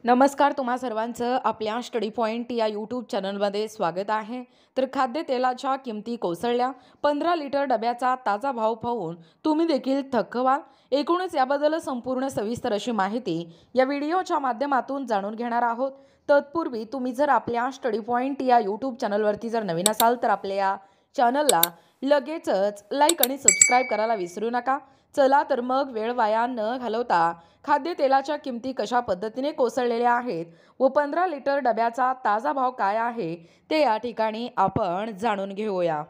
नमस्कार, तुम्हा सर्वांचं आपल्या स्टडी पॉइंट या यूट्यूब चॅनलमध्ये स्वागत आहे। तर खाद्यतेलाच्या किमती कोसळल्या, 15 लिटर डब्याचा ताजा भाव पाहून तुम्ही देखील थक्क व्हाल। एकूणच याबद्दल संपूर्ण सविस्तर अशी माहिती या व्हिडिओच्या माध्यमातून जाणून घेणार आहोत। तत्पूर्वी तुम्ही जर आपल्या स्टडी पॉइंट या यूट्यूब चॅनलवरती जर नवीन असाल तर आपल्या या चॅनलला लगेचच लाईक आणि सबस्क्राईब करायला विसरू नका। चला तर मग वेळ वाया न घालवता खाद्यतेलाच्या किमती कशा पद्धतीने कोसळलेल्या आहेत व 15 लिटर डब्याचा ताजा भाव काय आहे ते या ठिकाणी आपण जाणून घेऊया।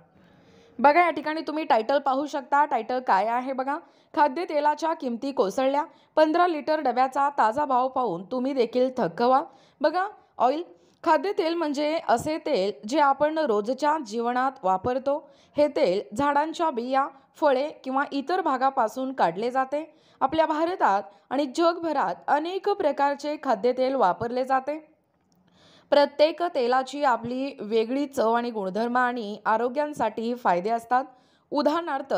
बघा, या ठिकाणी तुम्ही टायटल पाहू शकता। टायटल काय आहे बघा, खाद्यतेलाच्या किमती कोसळल्या, 15 लिटर डब्याचा ताजा भाव पाहून तुम्ही देखील थक्क व्हाल। बघा, ऑइल खाद्यतेल म्हणजे असे तेल जे आपण रोजच्या जीवनात वापरतो। हे तेल झाडांच्या बिया, फळे किंवा इतर भागापासून काढले जाते। आपल्या भारतात आणि जगभरात अनेक प्रकारचे खाद्यतेल वापरले जाते। प्रत्येक तेलाची आपली वेगळी चव आणि गुणधर्म आणि आरोग्यासाठी फायदे असतात। उदाहरणार्थ,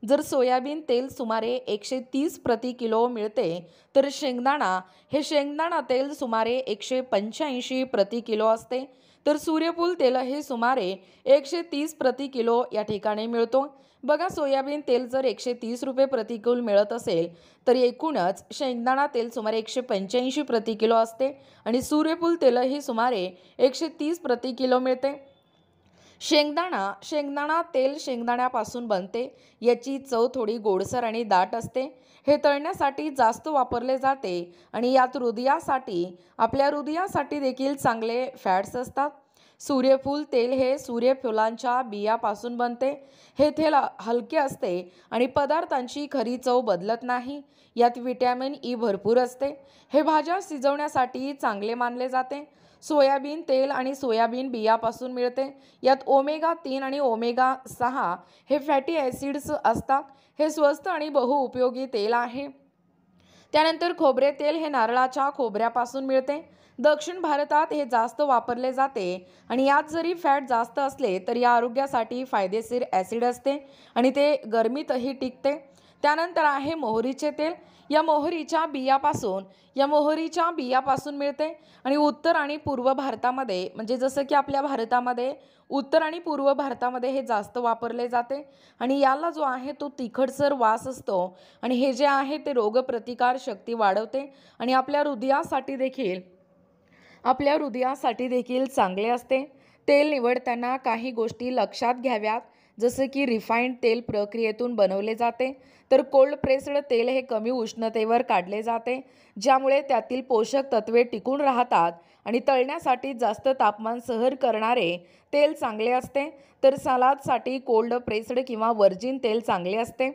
जर सोयाबीन तेल सुमारे 130 प्रति किलो मिळते, तर शेंगदाणा तेल सुमारे 185 प्रति किलो असते। तर सूर्यफूल तेल हे सुमारे 130 प्रति किलो या ठिकाणी मिळतो। बघा, सोयाबीन तेल जर 130 रुपये प्रति किलो मिळत असेल तर एकूणच शेंगदाणा तेल सुमारे 185 प्रति किलो असते आणि सूर्यफूल तेल हे सुमारे 130 प्रति किलो मिळते। शेंगदाणा तेल शेंगदाण्यापासून बनते। याची चव थोडी गोडसर आणि दाट असते। हे तळण्यासाठी जास्त वापरले जाते आणि यात आपल्या हृदयासाठी देखील चांगले फॅट्स असतात। सूर्यफूल तेल हे सूर्यफुलांच्या बियापासून बनते। हे तेल हलके असते आणि पदार्थांची खरी चव बदलत नाही। यात व्हिटॅमिन ई भरपूर असते। हे भाज्या शिजवण्यासाठी चांगले मानले जाते। सोयाबीन तेल आणि सोयाबीन बियापासून मिळते। यात ओमेगा 3 आणि ओमेगा 6 हे फॅटी ॲसिड्स असतात। हे स्वस्त आणि बहुउपयोगी तेल आहे। त्यानंतर खोबरे तेल हे नारळाच्या खोबऱ्यापासून मिळते। दक्षिण भारतात हे जास्त वापरले जाते आणि यात जरी फॅट जास्त असले तरी या आरोग्यासाठी फायदेशीर ॲसिड असते आणि ते गरमीतही टिकते। त्यानंतर आहे मोहरीचे तेल। या मोहरीच्या बियापासून मिळते आणि उत्तर आणि पूर्व भारतामध्ये, म्हणजे जसं की आपल्या भारतामध्ये उत्तर आणि पूर्व भारतामध्ये हे जास्त वापरले जाते आणि याला जो आहे तो तिखटसर वास असतो आणि हे जे आहे ते रोगप्रतिकार शक्ती वाढवते आणि आपल्या हृदयासाठी देखील चांगले असते। तेल निवडताना काही गोष्टी लक्षात घ्याव्यात, जसे की रिफाइंड तेल प्रक्रियेतून बनवले जाते, तर कोल्ड प्रेस्ड तेल हे कमी उष्णतेवर काढले जाते, ज्यामुळे त्यातील पोषक तत्वे टिकून राहतात आणि तळण्यासाठी जास्त तापमान सहन करणारे तेल चांगले असते। तर सलादसाठी कोल्ड प्रेस्ड किंवा व्हर्जिन तेल चांगले असते।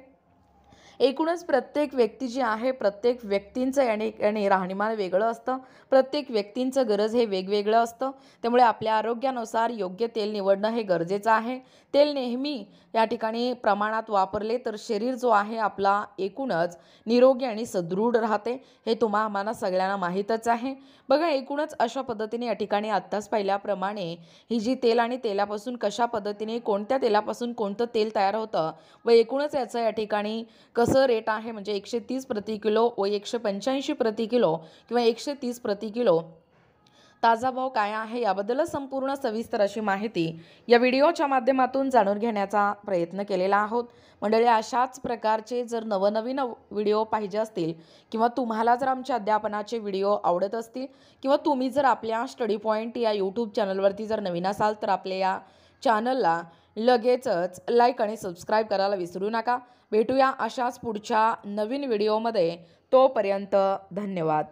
एकूणच प्रत्येक व्यक्ती जी आहे, प्रत्येक व्यक्तींचं याने राहणीमान वेगळं असतं। प्रत्येक व्यक्तींचं गरज हे वेगवेगळं असतं। त्यामुळे आपल्या आरोग्यानुसार योग्य तेल निवडणं हे गरजेचं आहे। तेल नेहमी या ठिकाणी प्रमाणात वापरले तर शरीर जो आहे आपला एकूणच निरोगी आणि सदृढ राहते। हे आम्हाला सगळ्यांना माहीतच आहे। बघा, एकूणच अशा पद्धतीने या ठिकाणी आत्ताच पाहिल्याप्रमाणे ही जी तेल आणि तेलापासून कशा पद्धतीने कोणत्या तेलापासून कोणतं तेल तयार होतं व एकूणच याचं या ठिकाणी कसं रेट आहे, म्हणजे 130 प्रति किलो व 185 प्रति किलो किंवा 130 प्रति किलो ताजा भाव काय आहे याबद्दल संपूर्ण सविस्तर अशी माहिती या व्हिडिओच्या माध्यमातून जाणून घेण्याचा प्रयत्न केलेला आहोत। मंडळी, अशाच प्रकारचे जर नवनवीन व्हिडिओ पाहिजे असतील किंवा तुम्हाला जर आमच्या अध्यापनाचे व्हिडिओ आवडत असतील किंवा तुम्ही जर आपल्या स्टडी पॉइंट या यूट्यूब चॅनलवरती जर नवीन असाल तर आपल्या या चॅनलला लगेचच लाईक आणि सबस्क्राईब करायला विसरू नका। भेटूया अशाच पुढच्या नवीन व्हिडिओमध्ये। तोपर्यंत धन्यवाद।